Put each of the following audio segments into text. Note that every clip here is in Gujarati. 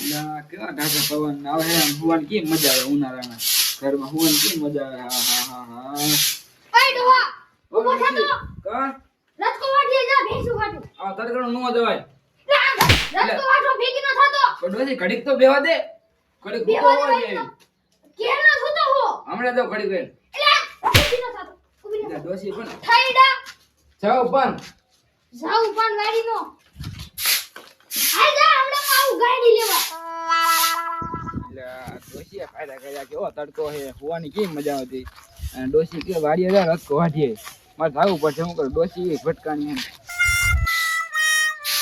લા કેવા ઢાકા પવન આવે હે આમ હુવાની કેમ મજા આવે ઉનાળામાં ઘરમાં હુવાની કેમ મજા આવે હા ઓય ડોહા ઉભો થતો કા રસકો વાટીએ જા ભેંસુ ખાટું આ તરકણો નો જવાય રસકો વાટો ભેગી ન થતો ડોસી ઘડીક તો બેવા દે ઘડીક બેવા ઉભો દે હોય કેમ ન થતો હો હમણાં તો ઘડીક વેલ ઉભી ન થતો ઉભી ન થતો ડોસી પણ થાઈડા જાવ પણ જાવ પણ ગાડી નો હાલ જા હમણાં આવું ગાડી લેવા લા ડોસી ફાયદા કર્યા કેવો તડકો હે હુવાની કેમ મજા આવતી અને ડોસી કે વાડીએ જા રસકો વાટીએ મારે જાવું પડશે હું કરું ડોસી ભટકાણી હે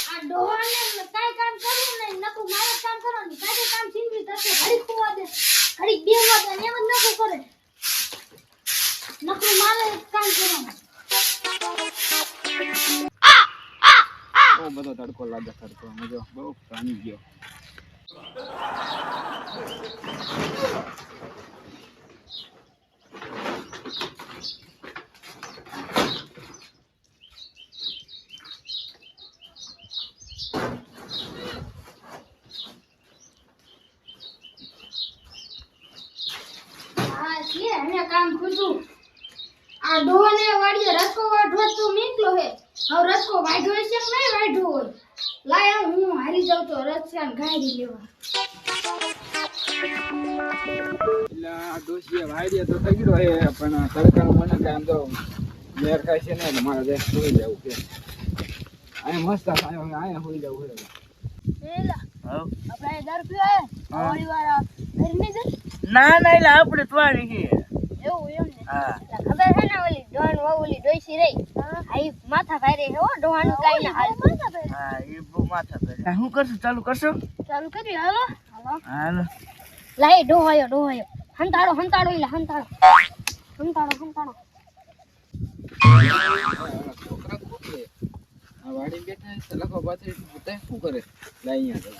આ ડોહાને કાઈ કામ કરવું નહીં નકુ મારે કામ કરવાનું કાઈ કામ છીનવી થશે ઘડી ખોવા દે ઘડી બેવા દે ને એમ જ નકુ કરે નકુ મારે કામ કરવાનું બહુ બધો તડકો લાગે તડકો મજો બહુ પાણી ગયો હા છે એને કામ ખુદું આ ડોહાને વાડીએ રસકો વાઢવા તો નીકળો હે હવે રસકો વાઢ્યો છે કે નહીં વાઢ્યો હોય લાય હું હારી જાઉં તો રસકાન ગાડી લેવા એટલે ડોસીએ વાયડીએ તો થઈ ગયો હે પણ તડકાનું મને કામ તો મેર ખાય છે ને એટલે મારે દેશ સુઈ જવું છે અહીંયા મસ્ત આવ્યો અહીંયા સુઈ જવું છે એલા આપણે દર પીવા થોડી વાર ઘરની જ ના ના એટલે આપણે ત્વાણી છે એવું એમ ને હા ખબર છે ને ઓલી ડોન ઓલી ડોઈસી રહી આઈ માથા ભારે હે હો ડોહાનું કાઈ ના હાલ હા એ બહુ માથા પડે હું કરશું ચાલુ કરશો ચાલુ કરી હાલો હાલો હાલો લાય ડોહાયો હંતાડો એટલે હંતાડો છોકરા ખોટે આ વાડી બેઠા છે લખો પાછળ પૂછે શું કરે લા અહીંયા જવું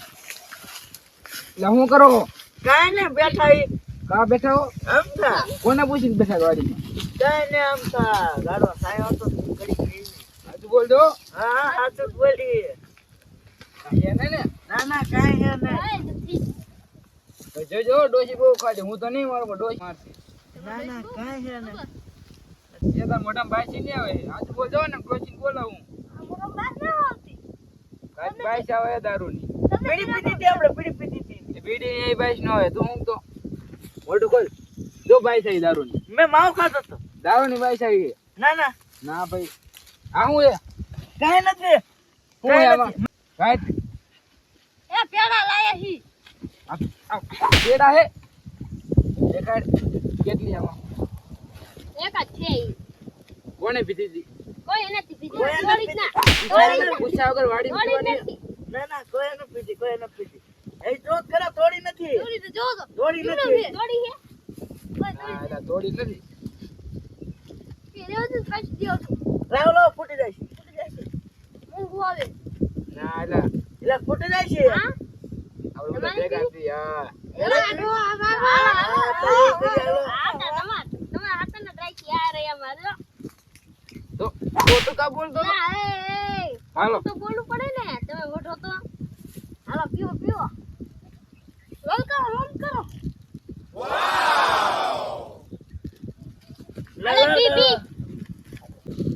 લા હું કરો કાઈ ને બેઠા ઈ કા બેઠા હો આમતા કોને પૂછીને બેઠા વાડીમાં કાઈ ને આમતા ગાડો સાયો તો ઘડી ગઈ આજુ બોલ દો હા આ તો બોલી એને ને ના ના કાઈ હે ને તો જોજો ડોસી બહુ ખાજે હું તો નહીં મારો ડોસી મારતી ના ના કાઈ હે ને એ તાર મોઢામાં બાસી નહીં આવે આજુ બોલ દો ને ડોસી બોલાવું કાચ બાઈસ આવે દારૂની પીડી પીધી હતી આપણે પીડી પીધી હતી એ બીડી એ બાઈસ ન આવે તું હું તો મોઢું ખોલ જો બાઈસ આવી દારૂની મેં માવ ખાતો તો દારૂની બાઈસ આવી ના ના ના ભાઈ આ હું એ કાઈ નથી હું આમાં કાચ એ પેડા લાયા હી પેડા હે દેખાડ કેટલી આમાં એક જ છે ઈ કોને પીધી હતી કોઈ નથી પીધી કોઈ નથી થોડીક ના પૂછ્યા વગર વાડી થોડી પીવાની નથી ના ના કોઈ ન પીધી કોઈ ન પીધી એ જો ખરા થોડી નથી થોડી તો જોજો થોડી નથી થોડી હે કોઈ હા એટલે થોડી નથી થોડી રેવ તો પાછી દેવ તો લાવ લાવ ફૂટી જાય છે ઊંઘ આવે ના એટલે એટલે ફૂટી જાય છે હા આપણે બધા ભેગા હતી હા એલા આડો આવા તમાર હાથના દ્રાખી આ રે અમાર તો ખોટું કા બોલતો હતો? ના એ હાલો તો બોલવું પડે ને તમે મોટો તો હાલો પીવો રોલ કરો લાવ અરે બીબી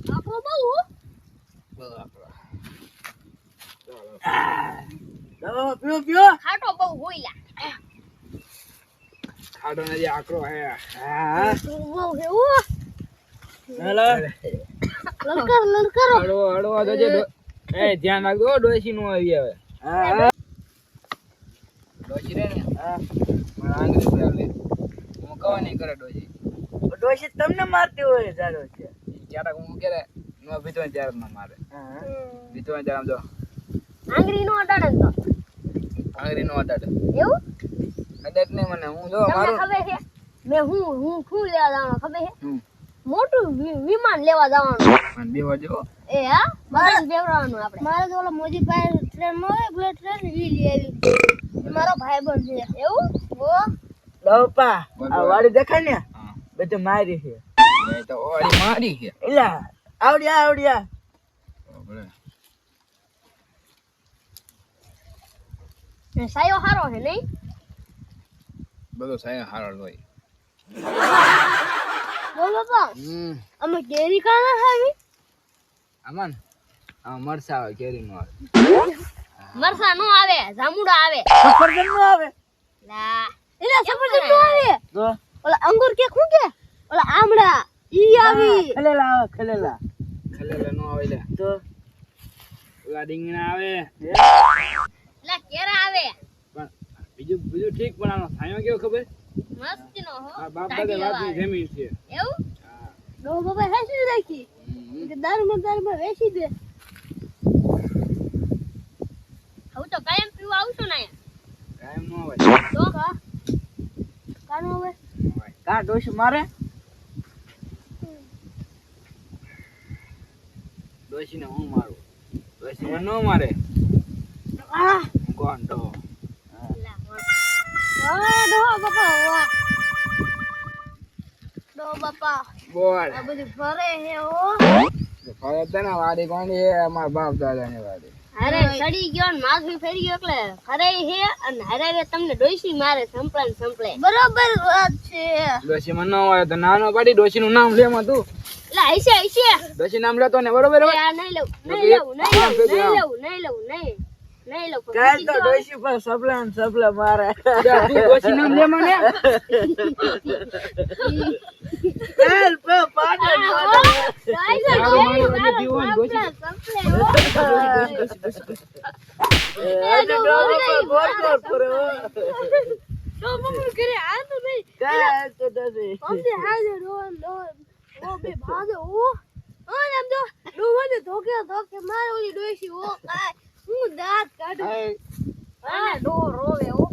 આપણો બહુ લાવ પીઓ પીઓ ખાટો બહુ હોઈલા ખાડો નથી આકરો હે હા બહુ હે ઓ હાલો લડકર હળવો હળવો તો જે એ ધ્યાન રાખજો ડોસી નું આવી આવે હા ડોસી રે ને હા મારા આંગળી પર આવે હું કવા નહીં કરે ડોસી ડોશી તમને મારતી હોય જાડો છે ક્યારેક હું કરે નો ભીતો ત્યારે ન મારે હા ભીતો ત્યારે આમ જો આંગળી નો અડાડે તો આંગળી નો અડાડે એવું કદાચ નહીં મને હું જો તમને મારું ખબર છે મે હું લેવા જવાનો ખબર છે હમ મોટું વિમાન લેવા જવાનું મને બેવા જો એ હા મારે બેવરાવાનું આપણે મારે તો ઓલો મોજી પાસે ટ્રેન માં હોય બુલેટ ટ્રેન ઈ લઈ આવી મારો ભાઈબંધ છે એવું ઓ લવપા આ વાડી દેખાય ને હા બધું મારી છે એ તો ઓડી મારી છે એલા આવડિયા બરાબર સાયો હારો હે નહીં બધો સાયો હારો જ હોય. બોલો તો અમે કેરી કાના ખાવી આમાં મરસા આવે, કેરી નો આવે. મરસા નો આવે, જામુડા આવે. સફરજન નો આવે લા એલા સફરજન નો આવે. તો ઓલા અંગુર કે શું કે ઓલા આમળા ઈ આવી. ખલેલા આવે ખલેલા ખલેલા નો આવે લે. તો ઓલા રીંગણા આવે. લા કેરા આવે. પણ બીજું ઠીક, પણ આનો સાયો કેવો ખબર? મસ્તી નો હો. આ બાપ દાદા વાતની જમીન છે. એવું હા. ડો બાબા હેસી રાખી કે દારૂમાં વેચી દે. હું તો કાયમ પીવા આવશું ને કાયમ નો આવે. તો કાનો હવે કા ડોશ મારે ડોશીને હું મારું, ડોશી મને નો મારે. આ ગોંડો. વાહ ડો બાપા વાહ ડો બાપા બોલ. આ બધું ફરે હે હો. ફરે તને વાડી કોની હે? અમાર બાપ દાદાની વાડી. અરે સડી ગયો ને માથું ફેરી ગયો એટલે ખરે હે અને હરે તમને ડોસી મારે સંપલે બરોબર વાત છે. ડોશી મને નો આવે તો નાનો પાડી ડોશીનું નામ લે માં તું. એટલે આઈશે ડોશી નામ લેતો ને બરોબર હવે? આ નહીં લઉં કાલ તો ડોશી પર સપલા મારે તું ડોશી નામ લે મને. કાલ પે પાડે દાંત કાઢું ડો રોવે ઓ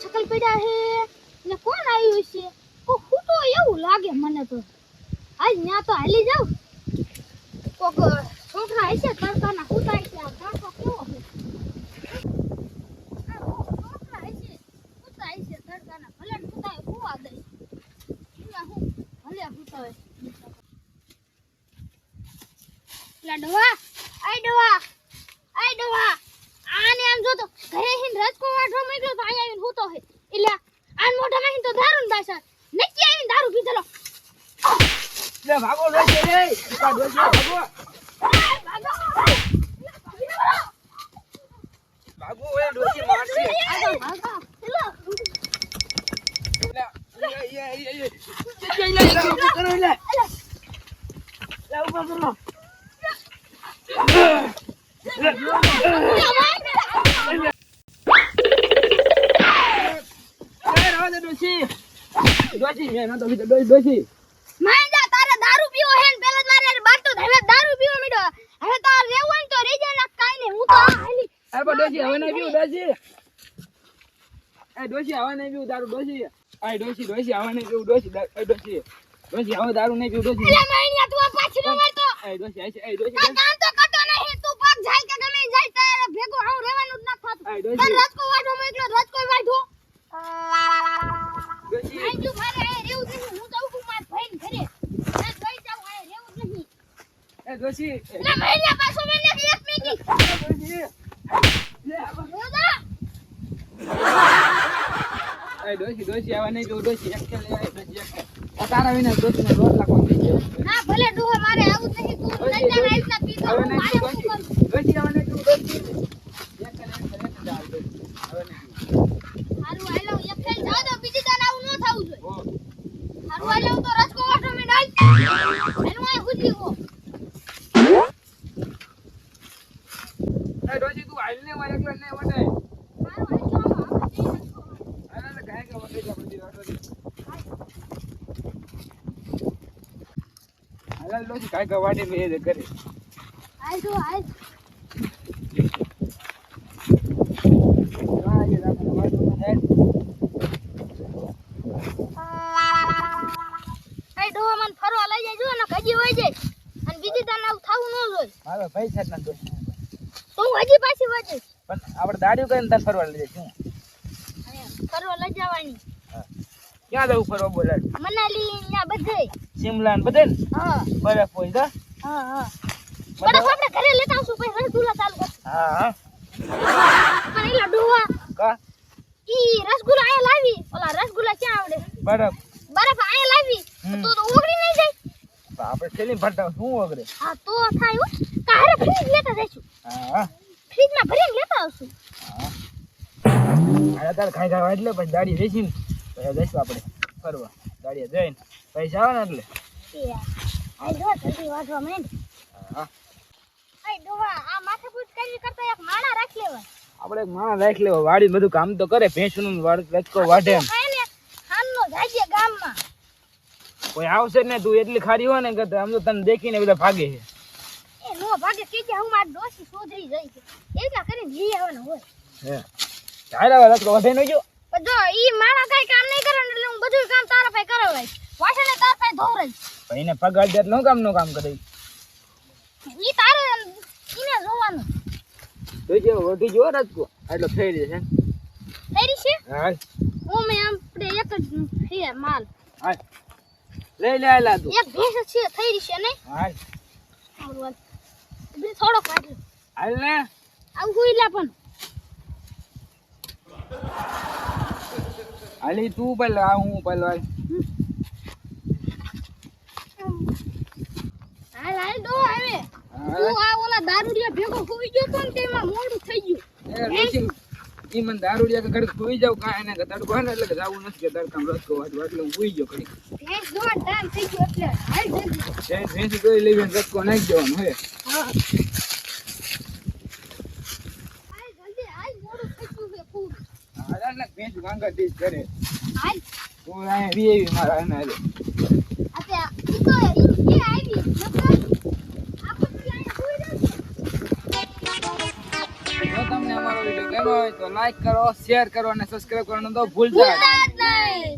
છકલ પડ્યા હે ને કોણ આવ્યું છે કો ફૂટો એવું લાગે મને તો આજ ન્યા તો હાલી જાવ કોક છોકરા હશે તડકાના ફૂટા છે આ તડકો કેવો છે છોકરા હશે ફૂટા હશે તડકાના ભલે ફૂટા ફૂવા દે એમાં હું ભલે ફૂટા લા ડવા આને આમ જો તો ઘરે હિન રસકો વાઢવા માંગ્યો તો આયા આવીને હૂતો હે એટલે આન મોઢામાં હિન તો દારૂ ન બાસા નક્કી આવીને દારૂ પીધેલો લે ભાગો ડોશી રે. કા ડોશી ભાગો. ભાગો ઓય ડોશી મારશે. માંજા તારે દારૂ પીવો હે ને પેલા મારે બાટો હવે દારૂ પીવો મીડો હવે તો રેવું હોય ને તો રહી જાય ને કાઈ ને હું તો હાલી ડોશી હવે નહીં પીવું ડોશી. ડોશી હવે નહીં પીવું દારૂ ડોશી. ડોશી હવે નહીં પીવું ડોશી. ડોશી હવે દારૂ નહીં પીવું ડોશી. એટલે માઈનિયા તું આ પાછી નો મારતો ડોશી આ કામ તો કરતો નહીં તું પાક જાય કે ગમે જાય તારે ભેગો આવું રહેવાનું જ ન થાતું તાર રસકો વાઢો મોકલો રસકો વાઢો આઈ જો મારે આ રેવું નહીં હું તો ઉભું માર ભાઈને ઘરે ના જોઈ જાવ આ રેવું નહીં ડોશી. એટલે માઈનિયા પાછો મેને એક મેગી રોદા ડોશી હવે નહીં પીવું ડોશી. એક કે લે ડોશી એક. તારા વિના ડોશીને રોટ લાગવા દે. ના ભલે ડોહા મારે આવું જ નહીં તું લંડા રાઈસના પીતો હવે નહીં મારે પીવું શું કરું ડોશી. હવે નહીં પીવું ડોશી. એક કે લે દારૂ ડોશી. હવે નહીં પીવું. હારું હાલો એક ફેલ જાવ તો બીજી દાન આવું ન થાવું જોઈએ ઓ. હારું હાલો તો રસકો વાટો મે ડાલ એનું આ હુજી હો ડોશી તું હાલ ને મારે એકલા ને વટાય. હારું હાલો અરે ગાય કે વટાઈ જા બધી વાટો. ચાલ ડોશી કાંઈ વાડી મેં એ કરે આય જો આય એ ડોહા મને ફરવા લઈ જાય જો ને હજી વઈ જાય અને બીજી તને આવું થાવું ન જોઈએ મારો પૈસા જ ના ડોશી તો હું હજી પાછી વઈ જઈશ પણ આપણે દાડીઓ કરીને તને ફરવા લઈ જઈશું ફરવા લઈ જવાની ક્યાં જવું ફરવા બોલાડ મનાલી ત્યાં બધે શિમલા ને બધે ને હા બરફ હોય તો હા પણ આપણે ઘરે લેતા આવશું પછી રસગુલ્લા ચાલુ કરશું હા પણ એલા ડોહા કા ઈ રસગુલ્લા આયા લાવી ઓલા રસગુલ્લા ક્યાં આવડે બરફ બરફ આયા લાવી તો ઓગળી નહીં જાય તો આપણે થેલી ભરતા શું વગરે હા તો થાય હો કારે ફ્રીજ લેતા જઈશું હા ફ્રીજમાં ભરીને લેતા આવશું આ તાર ખાઈ એટલે પછી દાડી વેચીને પછી જઈશું આપણે ફરવા દાડીએ જઈને પૈસા આવે ને એટલે આઈ જો જલ્દી વાંચવા માંડ હા આઈ ડોહા આ માથાકૂટ કરી કરતા એક માણા રાખી લેવા આપણે એક માણસ રાખી લેવો વાડી બધું કામ તો કરે ભેંસનું રચકો વાઢે એમ. ખાય ને હાનનો જાજે ગામમાં કોઈ આવશે ને તું એટલી ખારી હોય ને કે આમ તો તને દેખીને બધા ભાગે છે એ નો ભાગે કે હું માર ડોસી સોધરી જઈ છે એટલા કરીને લઈ આવવાનો હોય હે ચાલ્યા રચકો વાઢે ન ગયો પણ જો ઈ માણા કાઈ કામ નહીં કરે ને એટલે હું બધું કામ તારા પાસે કરાવાય વાસણે તારા પાસે ધોરાય ભાઈ એને પગાર દે નો કામ કરે ઈ તારે ઈને જોવાનું તો જે વઢી જો રચકો એટલો થઈ જશે ફેરી છે હા હું મે આપણે એક જ છે માલ હા લઈ લે આલા તું એક ભેંસ છે થઈ રહી છે નહીં હા સારું બે થોડો કાઢ હાલ ને આવું હુઈલા પણ હાલી તું પહેલા આ હું પહેલા હાલ હાલ દો આવે તું આ ઓલા દારૂડિયા ભેગો હોઈ ગયો તો ને તેમાં મોડું થઈ ગયું ઈ મને દારૂડિયા કે ઘડીક સુઈ જાવ કાંઈ એને કે તડકો હે ને એટલે કે જાવું નથી કે તડકામાં રસકો વાટવા એટલે હું સુઈ ગયો ઘડીક ભેંસ દોડ ટાઈમ થઈ ગયો એટલે હાલ જલ્દી ભેંસી દોઈ લેવી રસકો નાખી દેવાનો હે હા હાલ જલ્દી હાલ મોડું થઈ ગયું છે ફૂલ હાલ ને ભેંસ ગાંગા ડીશ કરે હાલ તું અહીંયા વીએવી મારા એને હાલે આ ઈ તો ઈ આવી નકર આપણે અહીંયા હોઈ રહેશે જો તમને અમારો વિડિયો ગમ્યો હોય તો લાઈક કરો શેર કરો અને સબસ્ક્રાઇબ કરવાનું તો ભૂલતા નહીં.